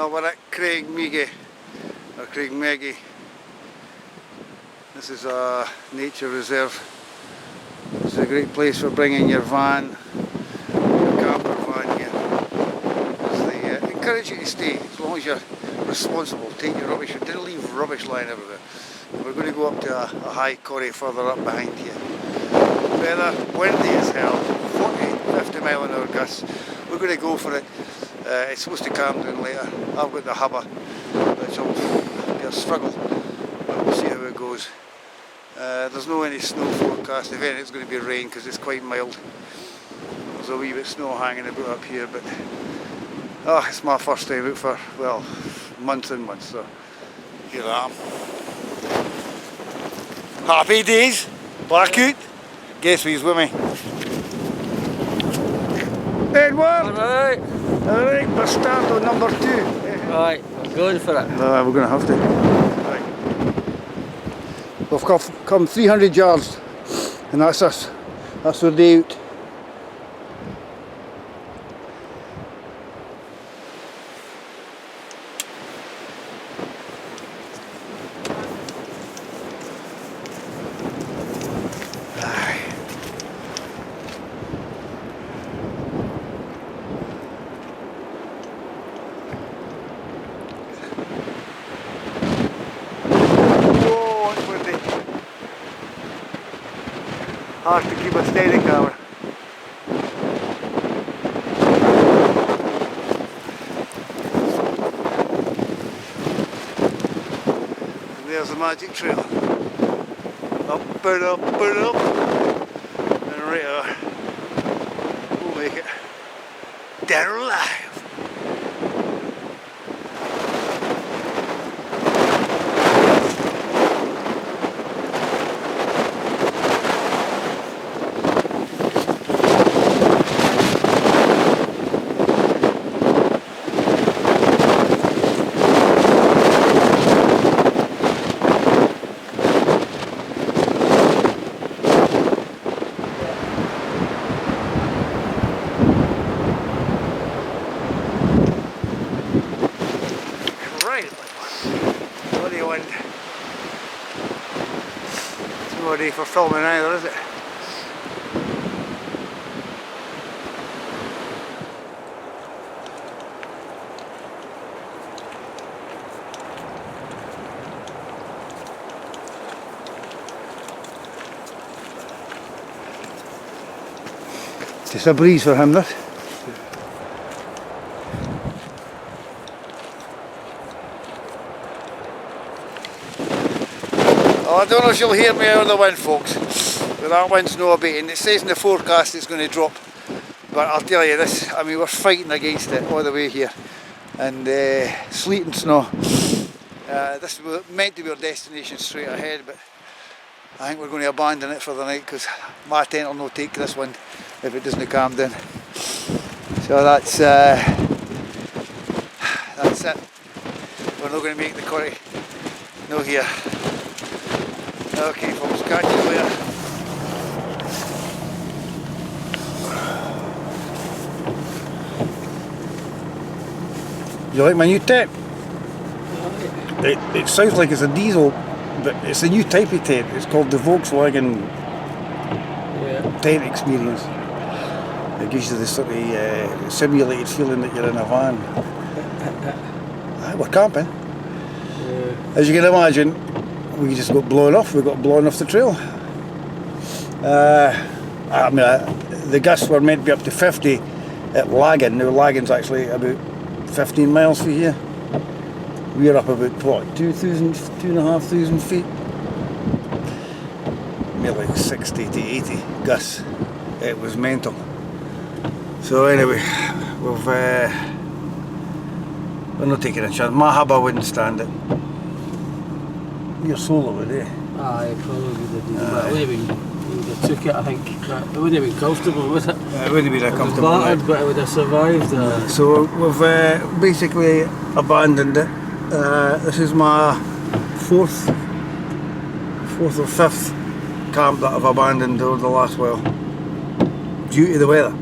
Well, we're at Cairngorm, or Cairngorm. This is a nature reserve. It's a great place for bringing your van, your camper van here. They encourage you to stay as long as you're responsible. Take your rubbish. Don't leave rubbish lying everywhere. We're going to go up to a high Corrie further up behind here. Weather windy as hell, 40-50 mile an hour gusts. We're going to go for it. It's supposed to calm down later. I've got the hubba, which will be a struggle, but we'll see how it goes. There's no any snow forecast. If anything, it's going to be rain because it's quite mild. There's a wee bit of snow hanging about up here, but it's my first time out for, well, months and months, so here I am. Happy days, blackout. Guess who's with me? Edward! Alright. Alright, we're starting on number 2. Right, we're going for it. We're going to have to. Right. We've come 300 yards, and that's us. That's our day out. Hard to keep a steady camera. And there's the magic trail. Up and up and up. And right there. We'll make it. Dead or alive. Bloody wind. It's not ready for filming either, is it? Just a breeze for him, this. I don't know if you'll hear me out of the wind, folks, but that wind's no abating. It says in the forecast it's going to drop, but I'll tell you this, I mean, we're fighting against it all the way here, and sleet and snow. This was meant to be our destination straight ahead, but I think we're going to abandon it for the night because my tent will not take this wind if it doesn't calm down. So that's it. We're not going to make the Corrie. No here. Okay folks, catch you later. You like my new tent? It sounds like it's a diesel, but it's a new type of tent. It's called the Volkswagen tent experience. It gives you this sort of simulated feeling that you're in a van. We're camping. As you can imagine, we just got blown off. We got blown off the trail. I mean, the gusts were meant to be up to 50 at Laggan. Now Laggan's actually about 15 miles from here. We're up about what, 2,500 feet? Maybe like 60 to 80 gusts. It was mental. So anyway, we're not taking a chance. My hubba wouldn't stand it. Your solo would, eh? Aye, probably didn't. But it would have been, took it, I think. But it wouldn't have been comfortable, would it? It wouldn't have been a comfortable battered, night. but it would have survived. So we've basically abandoned it. This is my fourth or fifth camp that I've abandoned over the last while, due to the weather.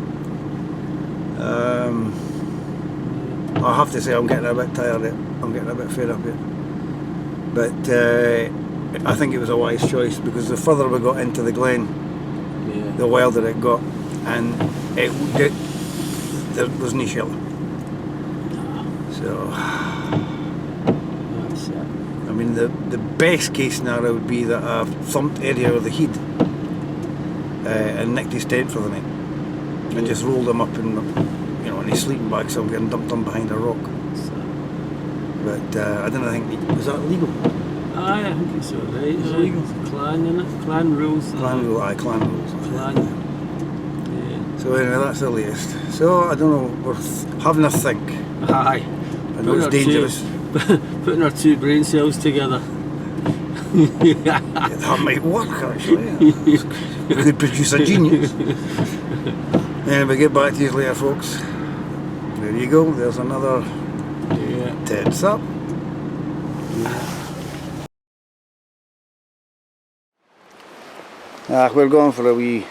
I have to say I'm getting a bit tired of it. I'm getting a bit fed up here. But I think it was a wise choice, because the further we got into the glen, the wilder it got, and there was no shelter. So, That's it. I mean, the best case scenario would be that I thumped Eddie out of the heat and nicked his tent for the night, and just rolled him up in, you know, in his sleeping bag, so I'm getting dumped on behind a rock. But I don't think, was that legal? Aye, I think it's alright. It's legal. Clan, innit? Clan rules. Clan rules, aye, clan rules. Clan. Yeah. So anyway, that's the latest. So I don't know, we're having a think. Aye. I know it's dangerous. Putting our two brain cells together. Yeah, that might work actually. We could produce a genius. Anyway, get back to you later, folks. There you go, there's another tits up. We're going for a wee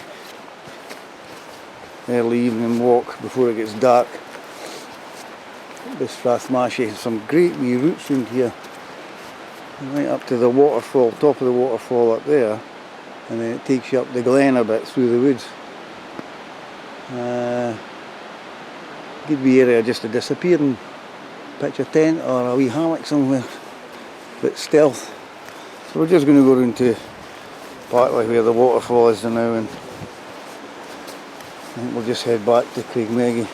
early evening walk before it gets dark. This Strathmarshy has some great wee routes round here, right up to the waterfall, top of the waterfall up there, and then it takes you up the glen a bit through the woods. Good wee area just to disappear and pitch a tent or a wee hammock somewhere, but stealth. So we're just going to go round to partly where the waterfall is now, and I think we'll just head back to Craigmeggy.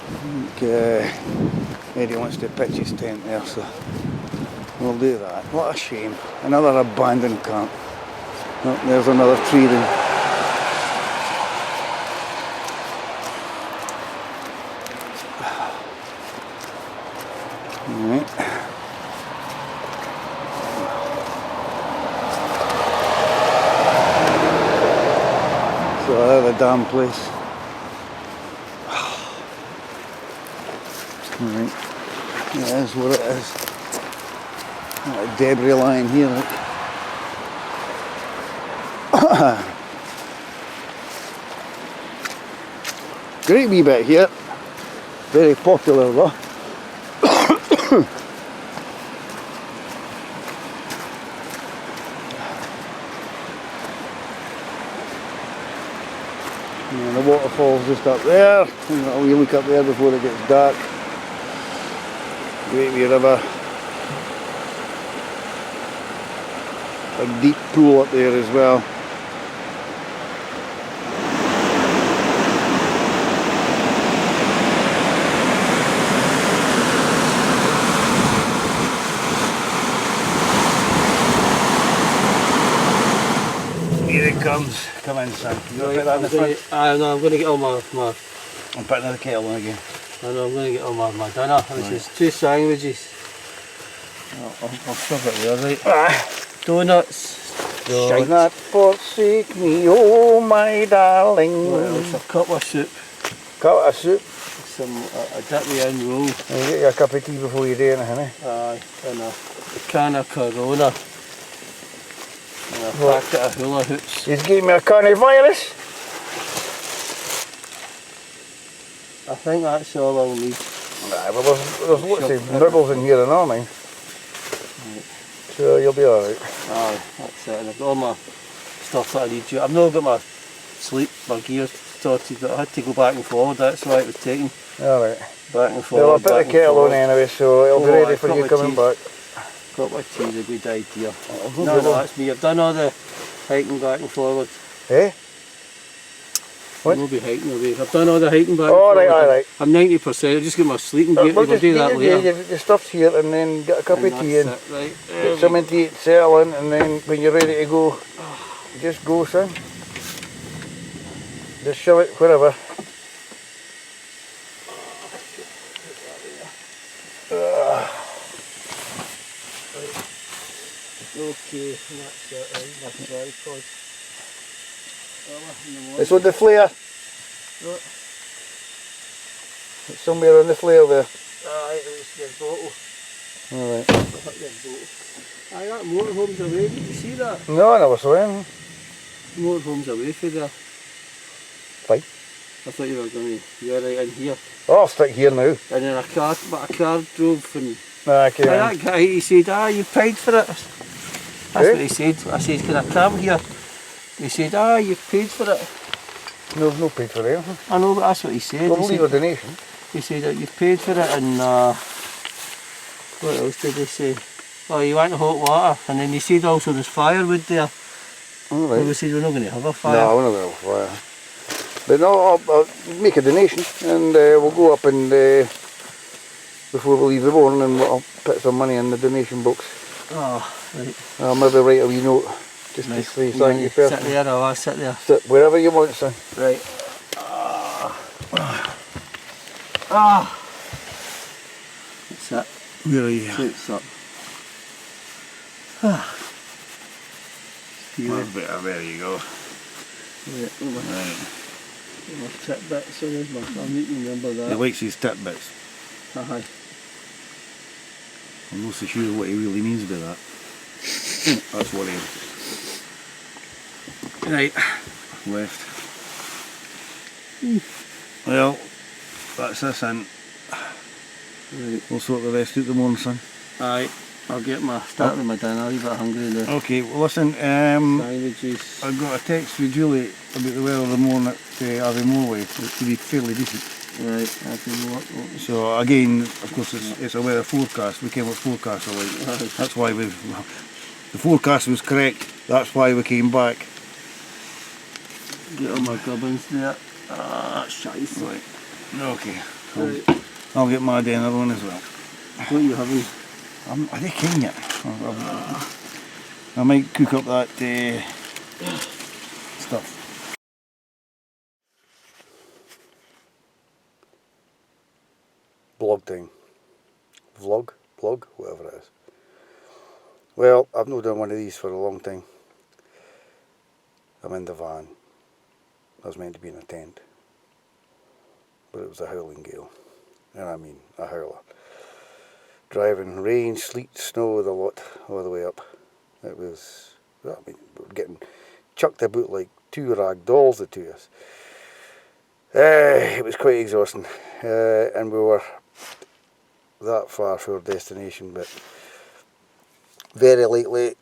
I think Eddie wants to pitch his tent there, so we'll do that. What a shame. Another abandoned camp. Oh, there's another tree then. Alright. So there's the damn place. Right. Yeah, that's what it is. A debris line here, look. Great wee bit here. Very popular though. And the waterfall's just up there. We look up there before it gets dark. Great wee river. A deep pool up there as well. Here it comes. Come in, son. You got to put that in the front? I know, I'm going to get all my I'm putting the kettle on again. I know, I'm going to get all my dinner. This is 2 sandwiches. I'll stuff it there, right? Donuts. Shall not forsake me, oh my darling. What else? A cup of soup. Cup of soup. Some a dippy in roll. And you get your cup of tea before you do anything, eh? Aye, and a can of Corona. And a packet of hula hoops. He's gave me a coronavirus. I think that's all I'll need. Nah, well there's lots of nibbles in here and all, mine. Right. So you'll be alright. Aye, that's it. And I've got all my stuff that I need to. I've not got my gear sorted, but I had to go back and forward. That's why it was taking. Alright. Back and forward. Well, I'll put the kettle on anyway, so it'll be ready for you coming back. Cup of tea is a good idea. No, that's me. I've done all the hiking back and forward. Eh? What? I'll be hiking away. I've done all the hiking back and forward. Alright. I'm 90%. I'll just get my sleeping gear. We'll do that later. Yeah, your stuff's here, and then get a cup of tea in. Right. Get something to eat, settle in, and then when you're ready to go, just go, son. Just shove it wherever. Okay, that's it, right, my tripod. It's on the flare. What? It's somewhere on the flare there. Aye, it was your bottle. Alright. Put your bottle. Aye, that motorhome's away, did you see that? No, I never saw him. Motorhome's away from there. Fine. I thought you were going to, you're right in here. Oh, I'll stick here now. And then a car drove and Okay. that guy, he said, you paid for it. That's Eh? what he said. I said, can I come here? He said, you paid for it. No, no paid for anything. I know, but that's what he said. Well, He leave said, a donation. he said that you paid for it and what else did he say? Oh, you want hot water, and then he said also there's firewood there. All Well, we right. said we're not going to have a fire. No, we're not going to have a fire. But no, I'll make a donation and we'll go up and before we leave the morning and I'll put some money in the donation box. Oh, right. I'll maybe write a wee note just to say thank you Sit personally. there, I'll sit there. Sit wherever you want, son. Right. Ah. That's it. Where are you? Suits up. That's better, there you go. Right. Right. My tidbits, so there's my, I need to remember that. He likes his tidbits. Aye. I'm not so sure what he really means by that. That's worrying. Right, left. Well, that's this in. Right. We'll sort the rest out the morning, son. Aye. I'll get my start with my dinner, I'm a bit hungry now. Okay, well listen, Sandwiches. I got a text from Julie about the weather of the morning at Avimorway. It's to be fairly decent. Right, I can walk. So again, of course, it's a weather forecast. We came up with forecast are like. Aye. That's why the forecast was correct. That's why we came back. Get all my gubbins there. Ah, shite. Right. Okay. Right. I'll get my dinner on as well. What are you having? I don't king yet. I might cook up that stuff. Vlog time. Vlog, whatever it is. Well, I've not done one of these for a long time. I'm in the van. I was meant to be in a tent, but it was a howling gale, and I mean a howler. Driving rain, sleet, snow, the lot, all the way up. It was, I mean, we were getting chucked about like two rag dolls, the two of us. It was quite exhausting, and we were that far from our destination, but very lately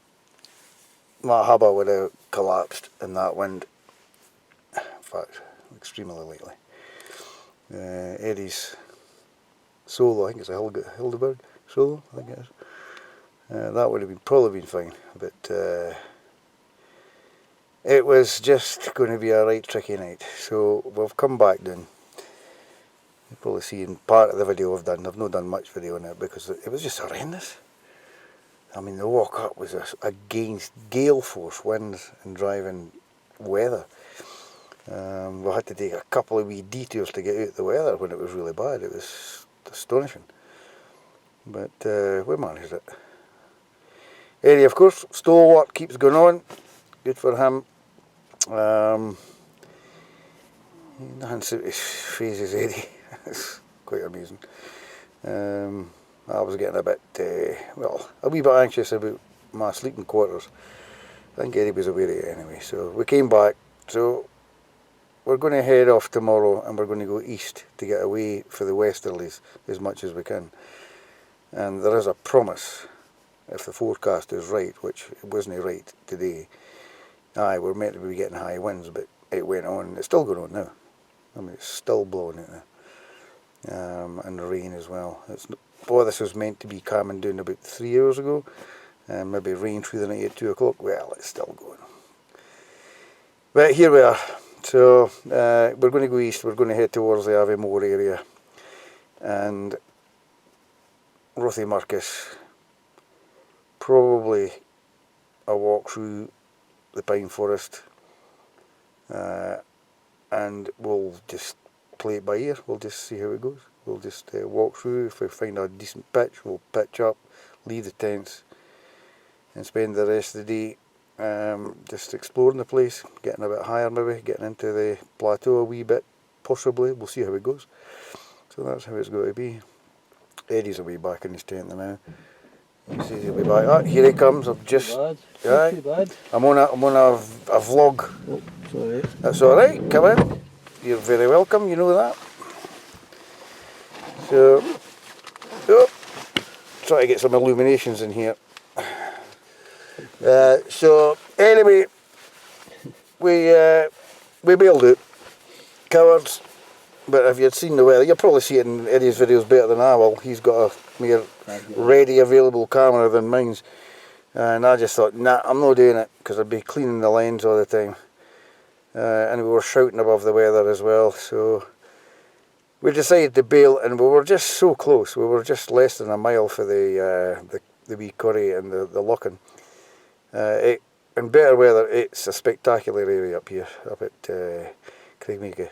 my hubba would have collapsed in that wind. In fact, extremely lately. Eddie's solo, I think it's a Hildebert solo, I think it is. That would have probably been fine, but it was just going to be a right tricky night. So we've come back down. You've probably seen part of the video I've done. I've not done much video on it because it was just horrendous. I mean, the walk up was against gale force winds and driving weather. We had to take a couple of wee detours to get out the weather when it was really bad. It was astonishing. But we managed it. Eddie, of course, stalwart, keeps going on. Good for him. Nothing suits his phases, Eddie. It's quite amazing. I was getting a bit, a wee bit anxious about my sleeping quarters. I think Eddie was aware of it anyway. So we came back. So we're going to head off tomorrow and we're going to go east to get away for the westerlies as much as we can. And there is a promise, if the forecast is right, which it wasn't right today. Aye, we're meant to be getting high winds, but it went on. It's still going on now. I mean, it's still blowing out now. And the rain as well. This was meant to be calming down about 3 hours ago. Maybe rain through the night at 2 o'clock. Well, it's still going. But here we are. So we're going to go east. We're going to head towards the Aviemore area. And Rothy Marcus. Probably a walk through the pine forest. And we'll just play it by ear. We'll just see how it goes. We'll just walk through. If we find a decent pitch, we'll pitch up, leave the tents, and spend the rest of the day just exploring the place, getting a bit higher maybe, getting into the plateau a wee bit, possibly. We'll see how it goes. So that's how it's going to be. Eddie's away back in his tent now. He says he'll be back. Ah, here he comes. I'm just. Not too bad. I'm on a vlog. Oh, sorry. That's all right. Come in. you're very welcome, you know that. So, oh, try to get some illuminations in here. So anyway, we bailed out, cowards. But if you'd seen the weather, you'll probably see it in Eddie's videos better than I will. He's got a more ready available camera than mine's. And I just thought, nah, I'm not doing it, because I'd be cleaning the lens all the time. And we were shouting above the weather as well, so we decided to bail, and we were just so close. We were just less than a mile for the wee Corrie and the Loch. In better weather, it's a spectacular area up here, up at Cairngorm.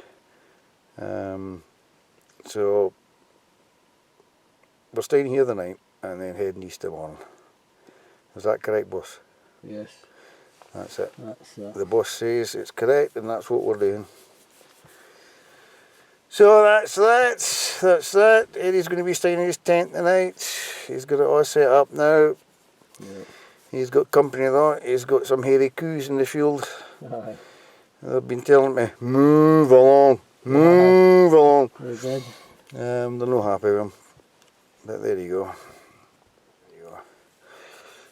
So we're staying here the night and then heading east tomorrow. Is that correct, boss? Yes. That's it. That's The boss says it's correct, and that's what we're doing. So that's that. Eddie's going to be staying in his tent tonight. He's got it all set up now. Yeah. He's got company though. He's got some hairy coos in the field. Aye. They've been telling me, move along, move along. Very good. They're not happy with him. But there you go.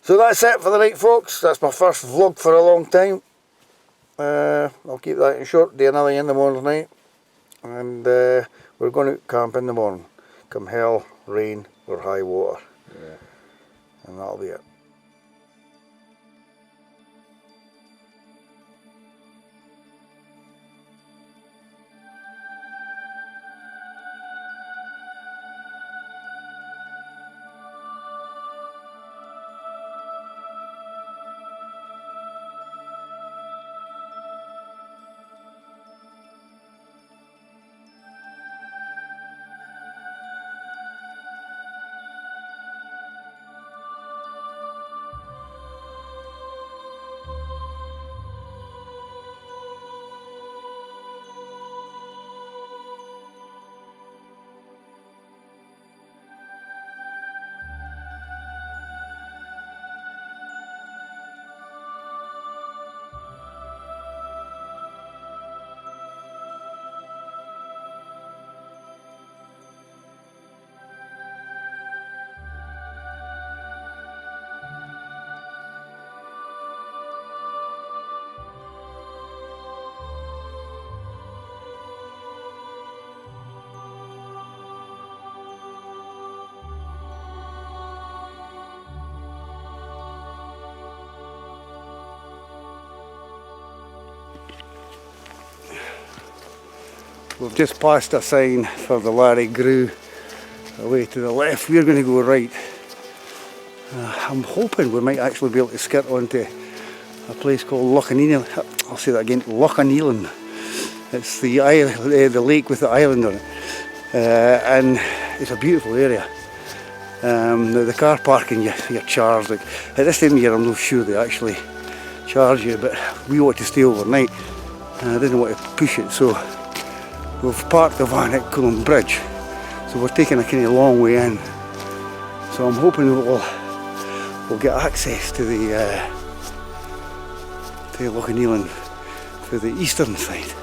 So that's it for the night, folks. That's my first vlog for a long time. I'll keep that in short. Do another in the morning tonight. And we're going to camp in the morning. Come hell, rain or high water. Yeah. And that'll be it. We've just passed a sign for the Larry Grew away to the left. We're going to go right. I'm hoping we might actually be able to skirt onto a place called Loch. I'll say that again, Loch. It's the lake with the island on it, and it's a beautiful area. Now the car parking you're charged. Like, at this time of year, I'm not sure they actually charge you, but we want to stay overnight, and I didn't want to push it, so we've parked the van at Cairngorm Bridge, so we're taking a kind of long way in. So I'm hoping we'll get access to the Loch for the eastern side.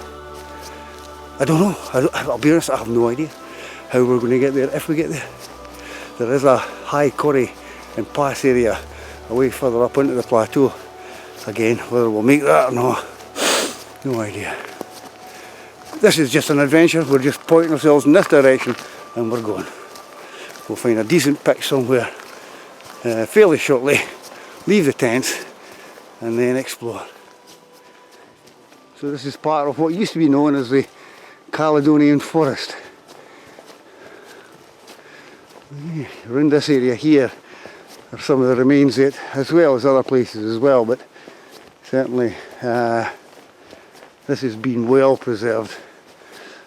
I don't know. I'll be honest, I have no idea how we're going to get there if we get there. There is a high Corrie and pass area away further up into the plateau. Again, whether we'll make that or not, no idea. This is just an adventure. We're just pointing ourselves in this direction and we're going. We'll find a decent pitch somewhere fairly shortly, leave the tents and then explore. So this is part of what used to be known as the Caledonian Forest. Around this area here are some of the remains of it, as well as other places as well, but certainly this has been well preserved,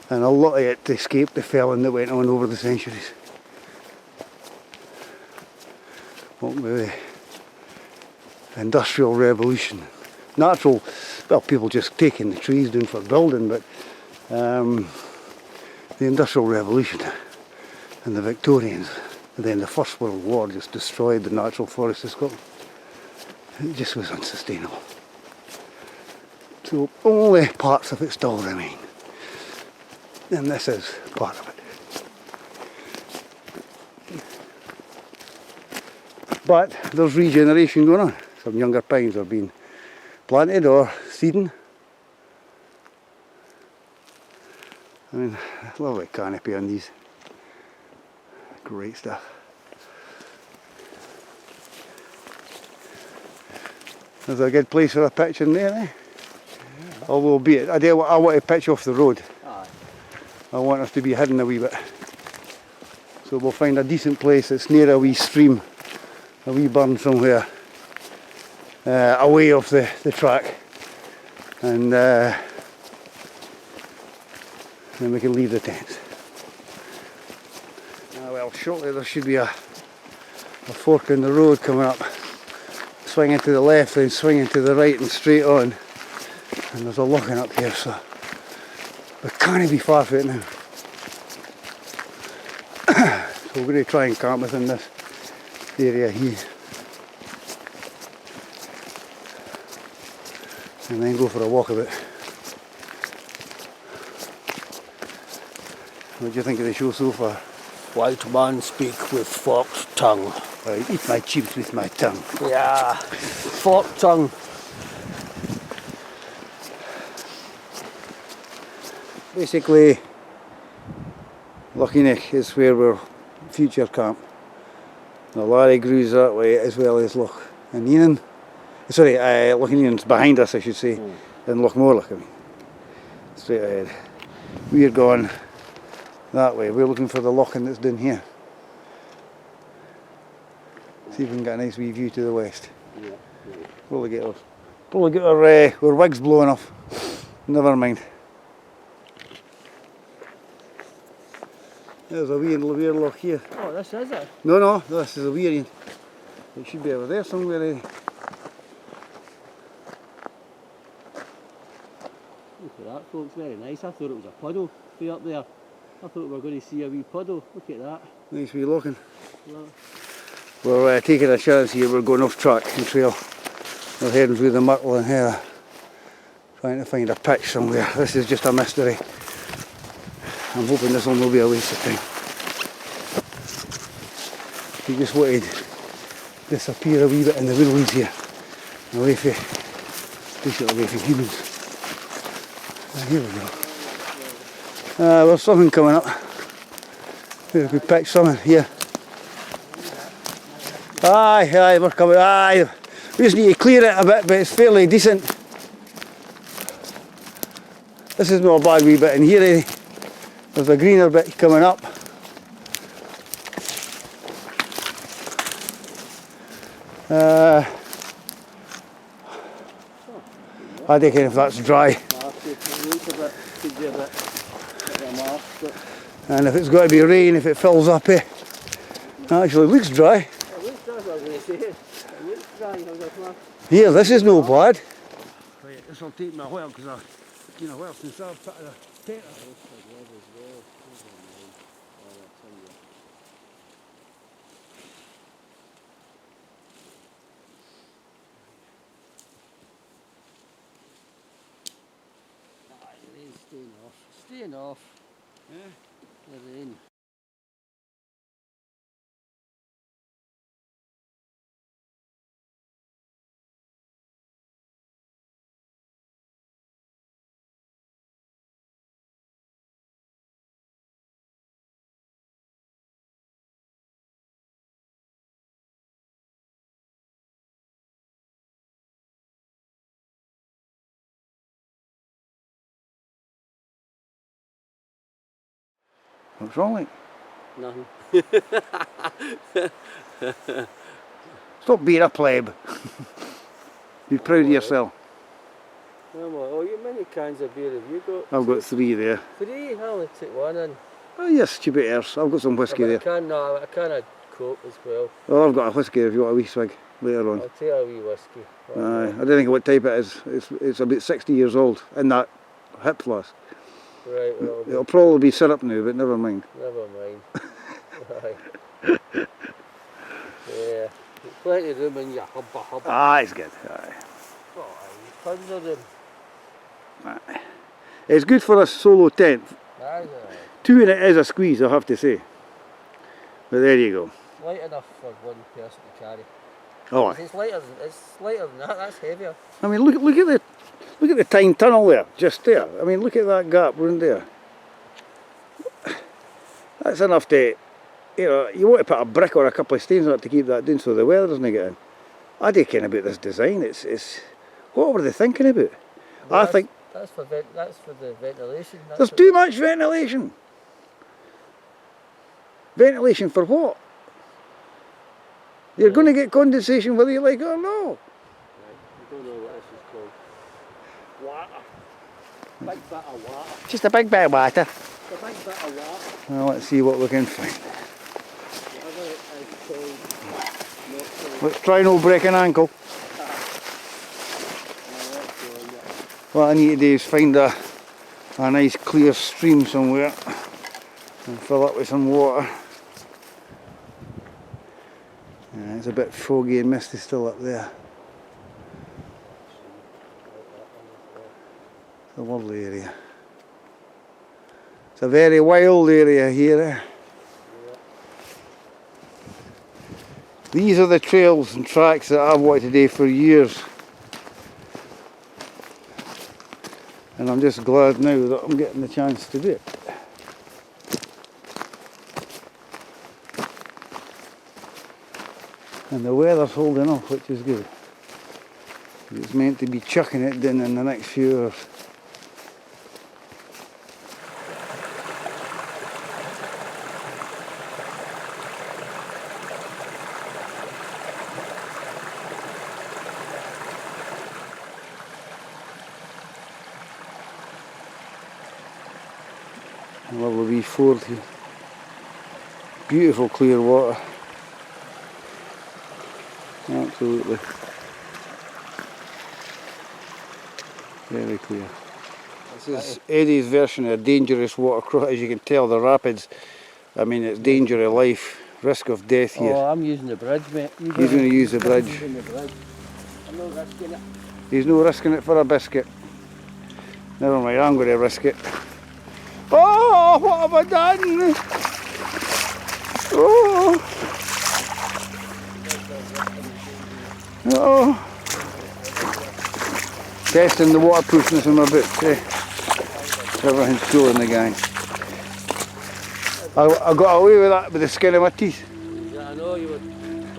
and a lot of it escaped the felling that went on over the centuries. What with the Industrial Revolution. Natural, well, people just taking the trees down for building, but the Industrial Revolution and the Victorians, and then the First World War just destroyed the natural forests of Scotland. It just was unsustainable. So only parts of it still remain. And this is part of it. But there's regeneration going on. Some younger pines are being planted or seeding. I mean, lovely canopy on these. Great stuff. There's a good place for a pitch in there, eh? Yeah. Although, be it, I want to pitch off the road. Aye. I want us to be hidden a wee bit. So we'll find a decent place that's near a wee stream, a wee burn somewhere, away off the track. And then we can leave the tents. Well, shortly there should be a fork in the road coming up. Swinging to the left, then swinging to the right and straight on. And there's a locking up here, so we can't be far from it now. So we're going to try and camp within this area here. And then go for a walk a bit. What do you think of the show so far? White man speak with forked tongue. I eat my chips with my tongue. Yeah, forked tongue. Basically, Loch is where we're future camp. The Larry Grew's that way, as well as Loch Enan. Sorry, Loch Enan's behind us, I should say, and Loch Morlock, I mean. Straight ahead. We're going that way. We're looking for the Loch that's down here. See if we can get a nice wee view to the west. Yeah. Probably get our wigs blowing off. Never mind. There's a wee Loch here. Oh, this is it? No, this is a wee one. It should be over there somewhere. Look at that, folks, very nice. I thought it was a puddle way up there. I thought we were going to see a wee puddle. Look at that. Nice wee looking. Look. We're taking a chance here. We're going off track and trail. We're heading through the Myrtle and Heather, trying to find a pitch somewhere. This is just a mystery. I'm hoping this will not be a waste of time. We just wanted to disappear a wee bit in the woodlands here, away from humans. And here we go. There's something coming up. We could pitch something here. Aye, we're coming. Aye, we just need to clear it a bit, but it's fairly decent. This is not a bad wee bit in here, eh? There's a greener bit coming up. I don't care if that's dry. And if it's got to be rain, if it fills up, it actually looks dry. Here, this is no bad. Right, this will take me a while because I've been a while since I've put a tent up. Staying off. Yeah. The rain. What's wrong with Nothing. Stop being a pleb. Be proud of yourself. Oh, you many cans of beer have you got? I've got 3 there. 3? I only took 1 in. Oh yes, stupid airs. I've got some whiskey there. I can of Coke as well. Well, I've got a whiskey if you want a wee swig later on. I'll take a wee whiskey. Aye, I don't think what type it is. It's about 60 years old in that hip flask. Right, well, it'll probably be syrup now, but never mind. Never mind. Aye. Yeah, there's plenty of room in your hubba. Ah, it's good. Aye. Oh, aye, tons of room. Aye. It's good for a solo tent. Aye, 2 and it is a squeeze, I have to say. But there you go. light enough for one person to carry. Oh, It's lighter than that, that's heavier. I mean, look at the Tyne tunnel there, just there. I mean, look at that gap round there. That's enough to, you know, you want to put a brick or a couple of stones on it to keep that down so the weather doesn't get in. I don't care about this design. It's what were they thinking about? Well, I think that's for the ventilation. there's too much ventilation. Ventilation for what? You're going to get condensation whether you like it or not. I don't know what this is called. Water. Big bit of water. Just a big bit of water. It's a big bit of water. Well, let's see what we can find. Whatever it is called. Not called. Let's try no break an ankle. What I need to do is find a nice clear stream somewhere and fill it with some water. It's a bit foggy and misty still up there. It's a lovely area. It's a very wild area here. Eh? These are the trails and tracks that I've wanted to do for years. And I'm just glad now that I'm getting the chance to do it. And the weather's holding off, which is good. It's meant to be chucking it down in the next few hours. A lovely wee ford here. Beautiful clear water. Absolutely. Very clear. This is Eddie's version of dangerous watercross. As you can tell, the rapids, I mean, it's danger of life, risk of death here. Oh, I'm using the bridge, mate. He's going to use the bridge. I'm not risking it. He's no risking it for a biscuit. Never mind, I'm going to risk it. Oh, what have I done? Oh. Oh. Testing the waterproofness of my boots, eh? Everything's cool in the gang. I got away with that with the skin of my teeth. Yeah, I know, you were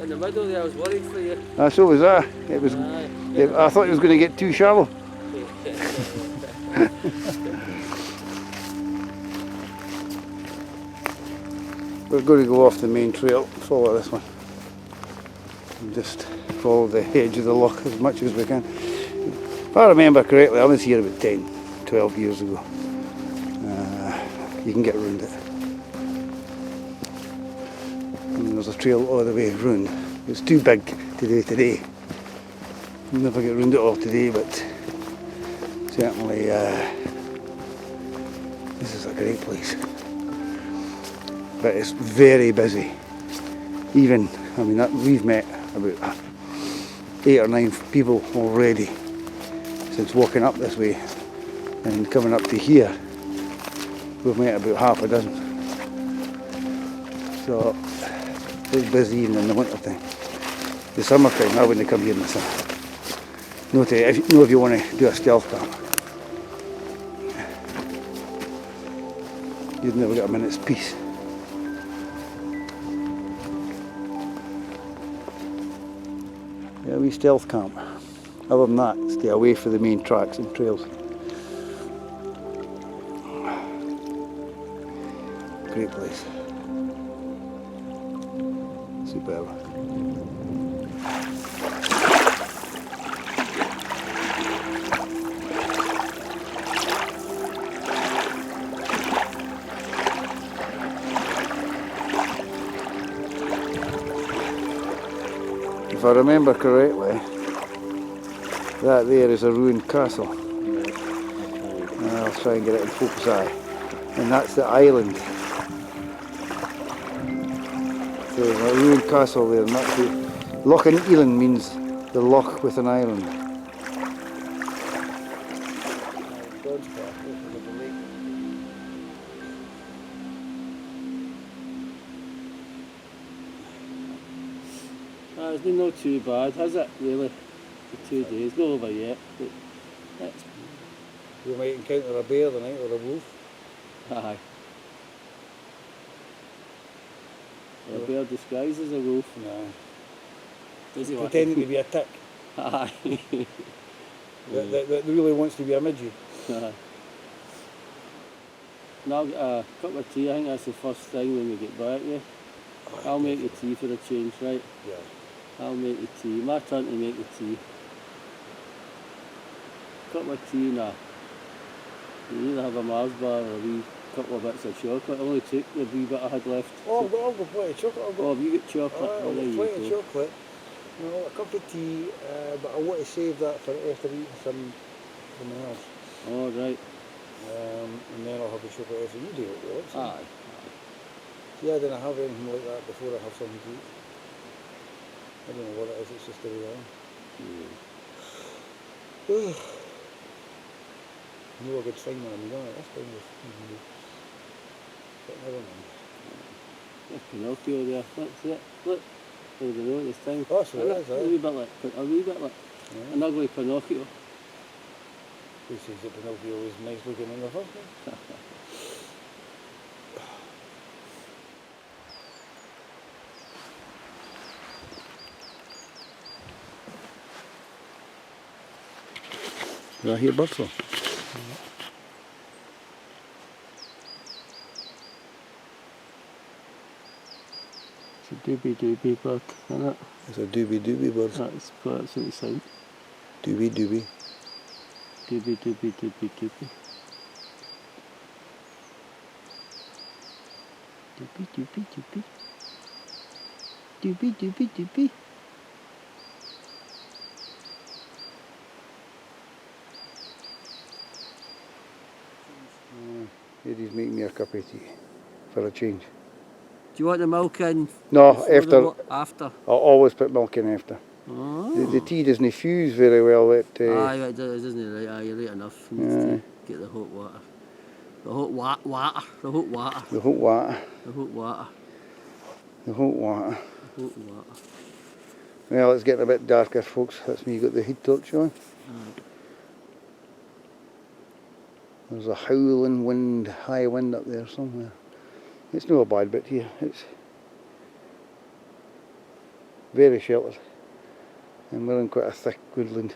in the middle there, I was worried for you. So was I. It was. I thought it was going to get too shallow. We're going to go off the main trail, follow this one. And just follow the edge of the loch as much as we can. If I remember correctly, I was here about 10, 12 years ago. You can get around it. And there's a trail all the way round. It's too big to do today. We'll never get round it all today, but certainly this is a great place. But it's very busy. Even, I mean, we've met about 8 or 9 people already since walking up this way, and coming up to here we've met about half a dozen. So it's busy even in the winter time. The summer time I wouldn't come here in the summer. If you want to do a stealth camp, you'd never get a minute's peace. Yeah, we stealth camp. Other than that, stay away from the main tracks and trails. Great place. Superb. If I remember correctly, that there is a ruined castle. I'll try and get it in focus eye. And that's the island. So there's a ruined castle there, and that's the Loch and Elan means the loch with an island. it's been not too bad, has it, really? For 2 days, not over yet, but it's... We might encounter a bear tonight or a wolf. Aye. A bear disguised as a wolf. No. Does he Pretending to be a tick. Aye. that really wants to be a midget. Aye. Now I'll get a cup of tea, I think that's the first thing when we get back, yeah? I'll make the tea for a change, right? Yeah. I'll make the tea. My turn to make the tea. Cup of tea now. You either have a Mars bar or a wee couple of bits of chocolate. I'll only take the wee bit I had left. Oh, I'll go plenty of chocolate. Oh, have you got chocolate? I'll There go you plenty of go. chocolate. No, a cup of tea, but I want to save that for after eating something else. Oh, right. And then I'll have the chocolate after you do it, will it? Aye. See, I didn't have anything like that before I have something to eat. I don't know what it is, it's just the way I am. No, a good sign when I'm done it, this kind of thing. But never mind. There's Pinocchio there. That's it. Look. I don't know this time. Oh, so it is, A wee bit like, an ugly Pinocchio. Who says that Pinocchio is nice looking in the first place? Did I hear birds though? It's a doobie bird, isn't it? It's a doobie bird. That's what it sounds. Doobie. Doobie. Doobie. Doobie. Eddie's making me a cup of tea for a change. Do you want the milk in? No, after. After. I'll always put milk in after. Oh. The tea doesn't fuse very well. Aye, it doesn't right. Aye, you're right enough. You need to get the hot water. The hot water. The hot water. Well, it's getting a bit darker, folks. That's me got the heat torch on. There's a howling wind, high wind up there somewhere. It's not a bad bit here. It's very sheltered. And we're in quite a thick woodland.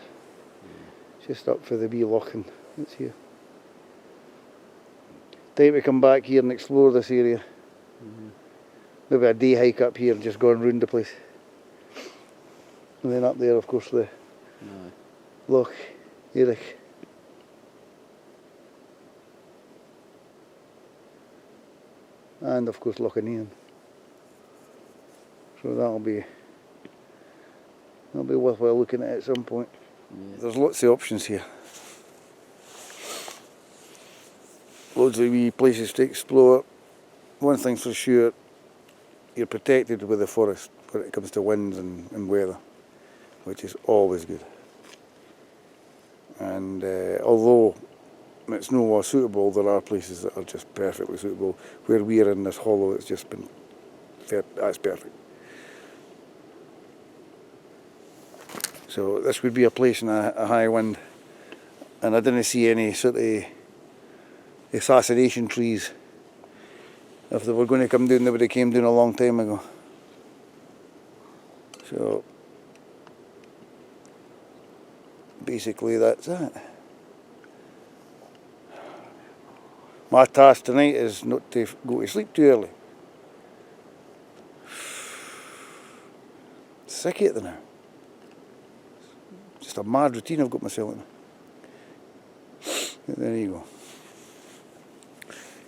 Just up for the wee Loch, and it's here. Time to come back here and explore this area. Maybe a day hike up here and just going round the place. And then up there, of course, the Loch, Erich. And of course Loch Ian. So that'll be worthwhile looking at some point. Yeah. There's lots of options here. Loads of wee places to explore. One thing's for sure, you're protected with the forest when it comes to winds and weather, which is always good. And although it's no more suitable, there are places that are just perfectly suitable. Where we are in this hollow, it's just been, that's perfect. So this would be a place in a high wind, and I didn't see any sort of assassination trees. If they were going to come down, they would have came down a long time ago. So basically that's it. My task tonight is not to go to sleep too early. Sick of it now. Just a mad routine I've got myself in. There you go.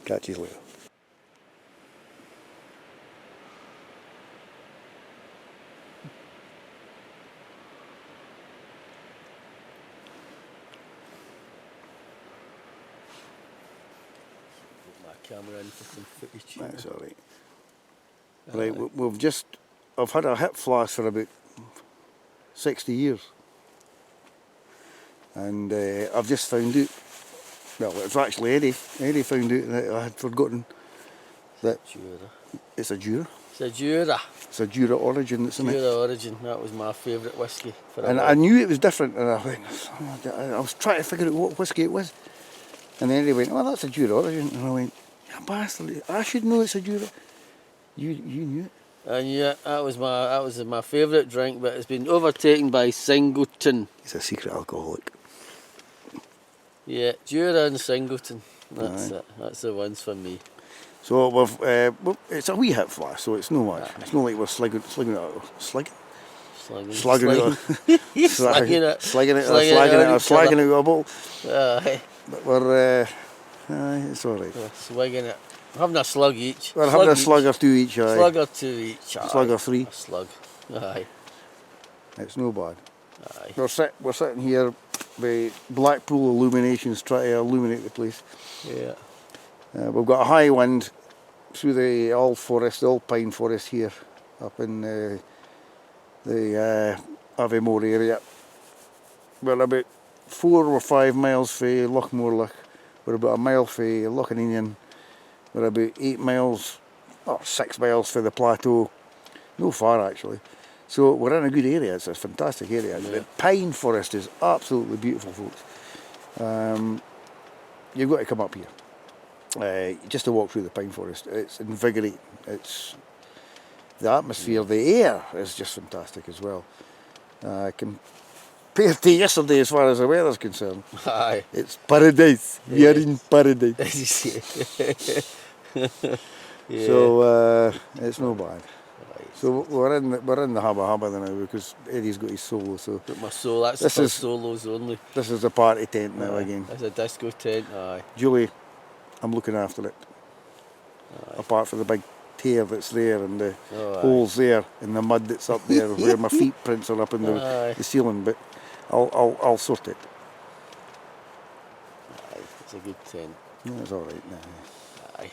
Catch you later. Camera in for some footage. That's alright. Right, we've just, I've had a hip flash for about 60 years. And I've just found out, well, it's actually Eddie found out that I had forgotten that it's a Jura. It's a Jura. It's a Jura Origin that's in it. Jura Origin. That was my favourite whisky for a And while. I knew it was different, and I went, I was trying to figure out what whisky it was. And then they went, oh, that's a Jura Origin. And I went, yeah, bastard, I should know it's a Jura. You knew it. And yeah, that was my favourite drink, but it's been overtaken by Singleton. He's a secret alcoholic. Yeah, Jura and Singleton. That's it. That's the ones for me. So it's a wee hit flask, so it's no much. It's not like we're slugging it out. Slugging it, slagging it with a bottle. Aye. But we're, it's all right. We're swigging it. Having a slug each. We're having a slug or two each, aye. Slug or two each. Aye. Slug or three. A slug. Aye. It's no bad. Aye. We're sitting here with Blackpool illuminations trying to illuminate the place. Yeah. We've got a high wind through the old forest, the old pine forest here, up in the Aviemore area. We're about 4 or 5 miles from Loch. We're about a mile from Loch Inian. We're about 8 miles, or 6 miles from the plateau. No far actually. So we're in a good area. It's a fantastic area. Yeah. The pine forest is absolutely beautiful, folks. You've got to come up here. Just to walk through the pine forest. It's invigorating. It's the atmosphere, the air is just fantastic as well. Compared to yesterday as far as the weather's concerned. Aye. It's paradise. We are in paradise. Yeah. So it's no bad. Right. So we're in the Habba now because Eddie's got his solo. So But my soul, that's this for is solos only. This is the party tent now again. It's a disco tent, aye. Julie, I'm looking after it. Aye. Apart from the big tear that's there and the Oh, holes there and the mud that's up there where my feet prints are up in the ceiling, but I'll sort it. Aye, it's a good tent. Yeah, it's all right now. Aye.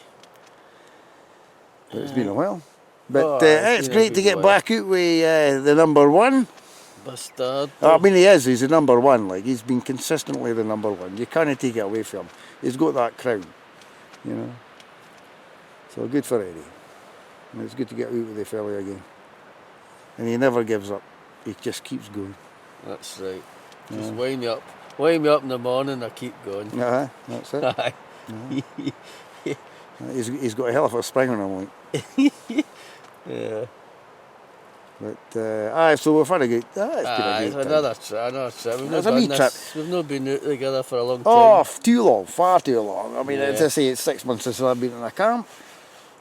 But it's been a while. But it's it's been a great to good get while. back out with the number one. Bastard. I mean, he's the number one. Like, he's been consistently the number one. You can't take it away from him. He's got that crown, you know. So good for Eddie. And it's good to get out with the fella again. And he never gives up. He just keeps going. That's right. Just wind me up. Wind me up in the morning, I keep going. That's it. Aye. He's got a hell of a spring on him, like. Yeah. But so we've had a good. It's been a good time. Another trip. It's a wee trip. We've not been out together for a long time. Oh, too long, far too long. I mean, Yeah. as I say, it's 6 months since I've been in a camp,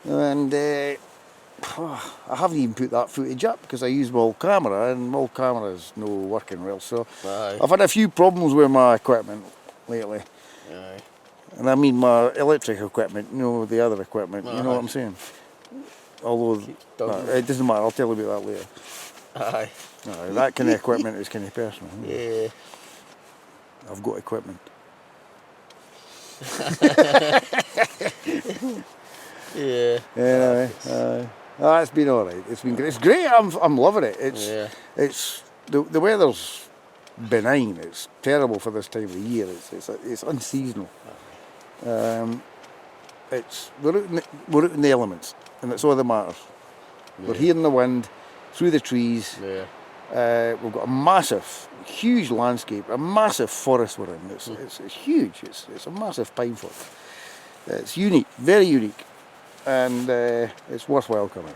and I haven't even put that footage up because I use my old camera, and my old camera's no working well. So Aye. I've had a few problems with my equipment lately, Aye. and I mean my electric equipment, the other equipment. You know what I'm saying? Although it doesn't matter, I'll tell you about that later. Aye. That kind of equipment is kind of personal. Yeah. I've got equipment. Yeah. Anyway, it's been all right. It's been great. It's great. I'm loving it. It's the weather's benign. It's terrible for this time of the year. It's unseasonal. We're out in the elements, and it's all that matters. We're hearing the wind through the trees. Yeah. We've got a massive, huge landscape, a massive forest we're in. It's huge. It's a massive pine forest. It's unique, very unique, and it's worthwhile coming.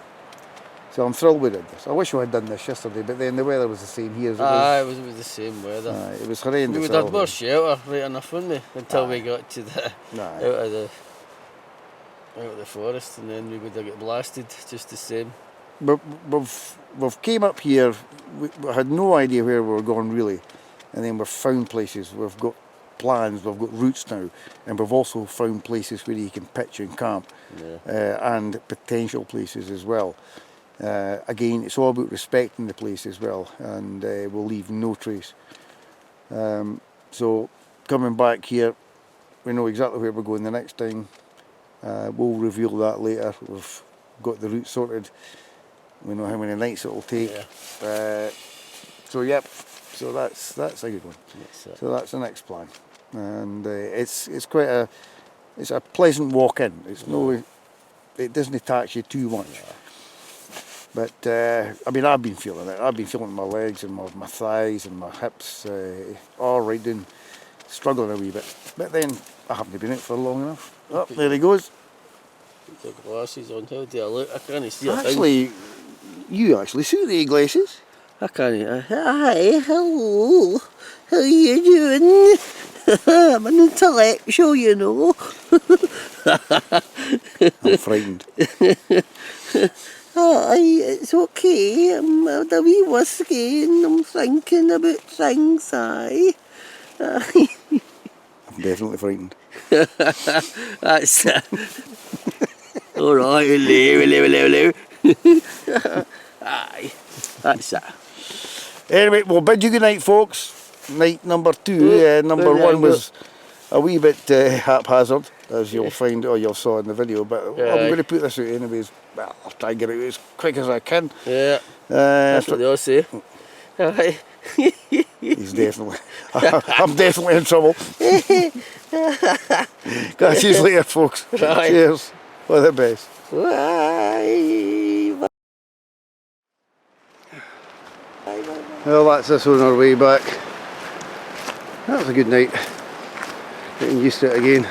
So I'm thrilled we did this. I wish we had done this yesterday, but then the weather was the same here as it was. It was the same weather. It was horrendous. We would have more shelter, right enough, wouldn't we? Until we got to out of the forest, and then we would have got blasted just the same. But we've came up here. We had no idea where we were going really, and then we've found places. We've got plans. We've got routes now, and we've also found places where you can pitch and camp, and potential places as well. Again, it's all about respecting the place as well, and we'll leave no trace. So coming back here, we know exactly where we're going the next time. We'll reveal that later. We've got the route sorted. We know how many nights it will take. So that's a good one. So that's the next plan, and it's a pleasant walk in. It doesn't tax you too much. But I mean, I've been feeling it. I've been feeling my legs and my thighs and my hips all right down, struggling a wee bit. But then I haven't been out for long enough. Oh, there he goes. Put your glasses on. How do I look? I can't see a thing. Actually, you actually see the glasses. I can't. Hi, hello. How you doing? I'm an intellectual, you know. I'm frightened. Aye, it's okay. I'm a wee whiskey and I'm thinking about things, aye. Aye. I'm definitely frightened. That's alright, hello. Aye, that's it. Anyway, we'll bid you good night, folks. Night number 2. Number 1 was a wee bit haphazard, as you'll find, or you'll saw in the video, but I'm going to put this out anyways. Well, I'll try and get it out as quick as I can. Yeah, that's what they all say. Aye. He's definitely, I'm definitely in trouble. Catch you later, folks. Right. Cheers. All the best. Bye. Well, that's us on our way back. That was a good night. Getting used to it again.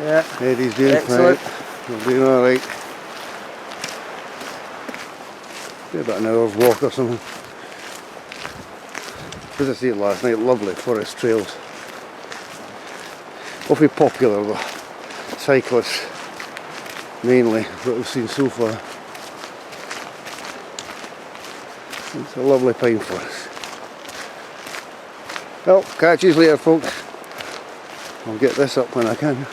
Yeah. Eddie's doing excellent. Right. We're doing alright. About an hour's walk or something. As I said last night, lovely forest trails. Awfully popular with cyclists, mainly, what we've seen so far. It's a lovely pine forest. Well, catch you later, folks. I'll get this up when I can.